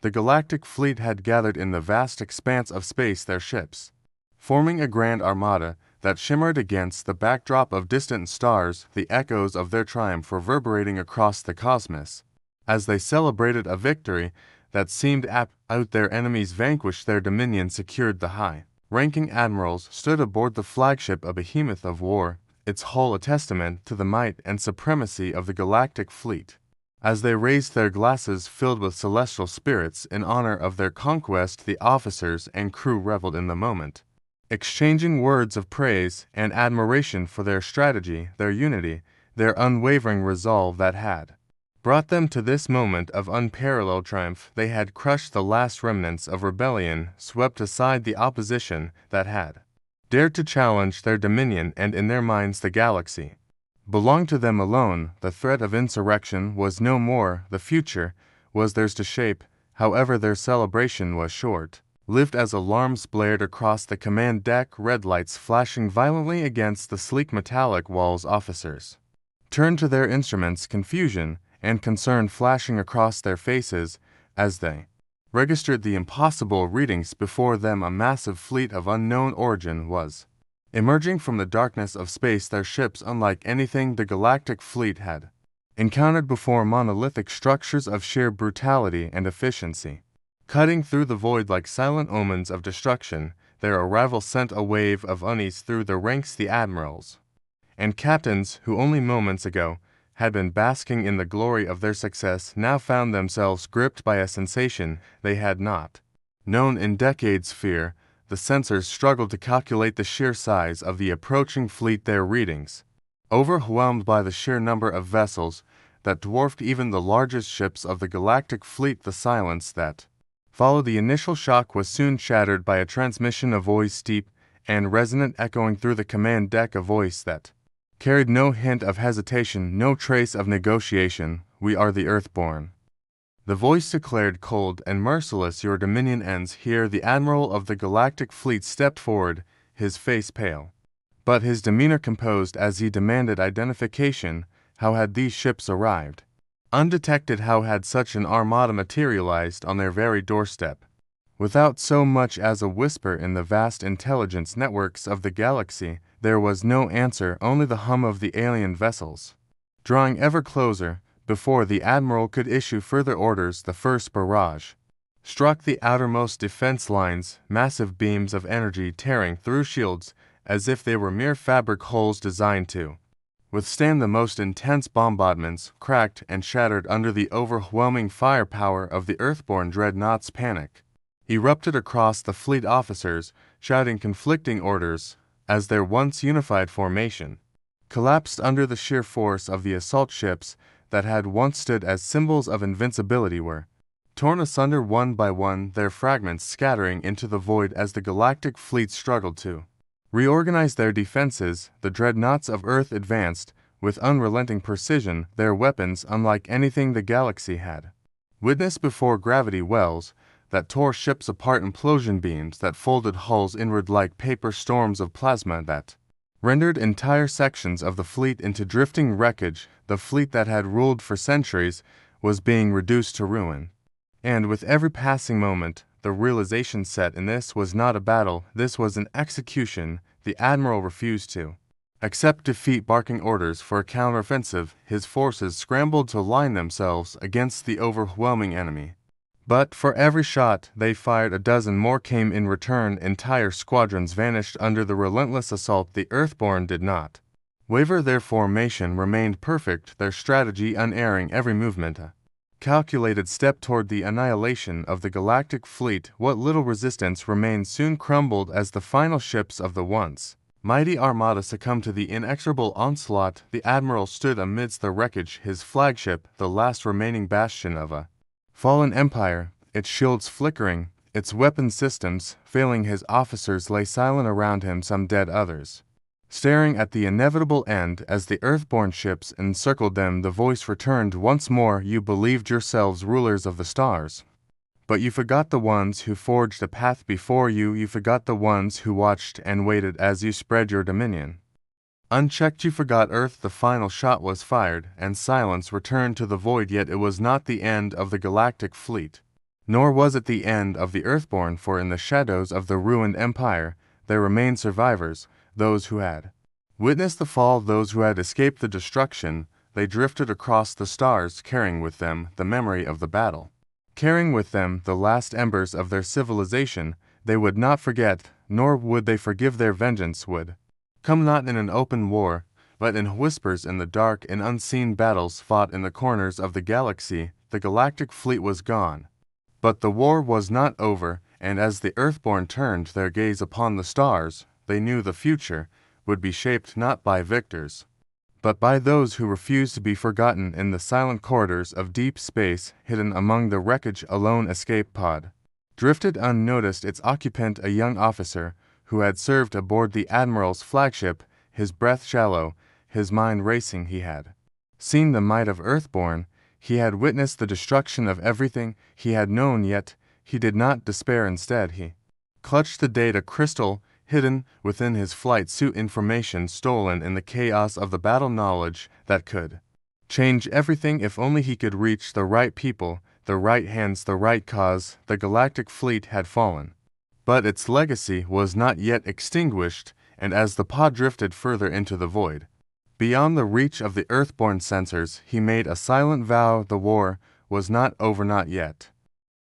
The Galactic fleet had gathered in the vast expanse of space their ships, forming a grand armada that shimmered against the backdrop of distant stars, the echoes of their triumph reverberating across the cosmos. As they celebrated a victory that seemed apt out their enemies vanquished, their dominion secured the high-ranking admirals stood aboard the flagship, a behemoth of war, its hull a testament to the might and supremacy of the Galactic fleet. As they raised their glasses filled with celestial spirits in honor of their conquest, the officers and crew reveled in the moment, exchanging words of praise and admiration for their strategy, their unity, their unwavering resolve that had brought them to this moment of unparalleled triumph. They had crushed the last remnants of rebellion, swept aside the opposition that had dared to challenge their dominion, and in their minds the galaxy belonged to them alone. The threat of insurrection was no more, the future was theirs to shape. However, their celebration was short-lived as alarms blared across the command deck, red lights flashing violently against the sleek metallic walls. Officers turned to their instruments, confusion and concern flashing across their faces as they registered the impossible readings before them. A massive fleet of unknown origin was emerging from the darkness of space, their ships unlike anything the Galactic fleet had encountered before, monolithic structures of sheer brutality and efficiency, cutting through the void like silent omens of destruction. Their arrival sent a wave of unease through the ranks. The admirals and captains who only moments ago had been basking in the glory of their success now found themselves gripped by a sensation they had not known in decades. Fear. The sensors struggled to calculate the sheer size of the approaching fleet, their readings overwhelmed by the sheer number of vessels that dwarfed even the largest ships of the Galactic fleet. The silence that followed the initial shock was soon shattered by a transmission, a voice deep and resonant echoing through the command deck, a voice that carried no hint of hesitation, no trace of negotiation. "We are the Earthborn," the voice declared, "cold and merciless. Your dominion ends here." The admiral of the Galactic fleet stepped forward, his face pale, but his demeanor composed as he demanded identification. How had these ships arrived undetected? How had such an armada materialized on their very doorstep, without so much as a whisper in the vast intelligence networks of the galaxy? There was no answer, only the hum of the alien vessels, drawing ever closer. Before the admiral could issue further orders, the first barrage struck the outermost defense lines, massive beams of energy tearing through shields as if they were mere fabric holes designed to withstand the most intense bombardments, cracked and shattered under the overwhelming firepower of the Earthborn Dreadnoughts. Panic erupted across the fleet, officers shouting conflicting orders as their once unified formation collapsed under the sheer force of the assault ships that had once stood as symbols of invincibility were torn asunder one by one, their fragments scattering into the void as the Galactic fleet struggled to reorganize their defenses. The Dreadnoughts of Earth advanced with unrelenting precision, their weapons unlike anything the galaxy had witnessed before, gravity wells that tore ships apart, implosion beams that folded hulls inward like paper, storms of plasma that rendered entire sections of the fleet into drifting wreckage. The fleet that had ruled for centuries was being reduced to ruin, and with every passing moment, the realization set in: this was not a battle, this was an execution. The admiral refused to accept defeat, barking orders for a counteroffensive. His forces scrambled to line themselves against the overwhelming enemy, but for every shot they fired, a dozen more came in return. Entire squadrons vanished under the relentless assault. The Earthborn did not waver, their formation remained perfect, their strategy unerring, every movement a calculated step toward the annihilation of the Galactic fleet. What little resistance remained soon crumbled as the final ships of the once mighty armada succumbed to the inexorable onslaught. The admiral stood amidst the wreckage, his flagship, the last remaining bastion of a fallen empire, its shields flickering, its weapon systems failing. His officers lay silent around him, some dead, others staring at the inevitable end. As the Earthborn ships encircled them, the voice returned once more: "You believed yourselves rulers of the stars, but you forgot the ones who forged a path before you. You forgot the ones who watched and waited as you spread your dominion. Unchecked, you forgot Earth." The final shot was fired, and silence returned to the void. Yet it was not the end of the Galactic fleet. Nor was it the end of the Earthborn, for in the shadows of the ruined empire there remained survivors, those who had witnessed the fall, those who had escaped the destruction. They drifted across the stars, carrying with them the memory of the battle, carrying with them the last embers of their civilization. They would not forget, nor would they forgive. Their vengeance would come not in an open war, but in whispers, in the dark and unseen battles fought in the corners of the galaxy. The galactic fleet was gone, but the war was not over, and as the Earthborn turned their gaze upon the stars, they knew the future would be shaped not by victors, but by those who refused to be forgotten. In the silent corridors of deep space, hidden among the wreckage, a lone escape pod drifted unnoticed, its occupant a young officer who had served aboard the Admiral's flagship, his breath shallow, his mind racing. He had seen the might of Earthborn, he had witnessed the destruction of everything he had known, yet he did not despair. Instead, he clutched the data crystal hidden within his flight suit, information stolen in the chaos of the battle, knowledge that could change everything if only he could reach the right people, the right hands, the right cause. The galactic fleet had fallen, but its legacy was not yet extinguished, and as the pod drifted further into the void, beyond the reach of the Earthborn sensors, he made a silent vow: the war was not over, not yet.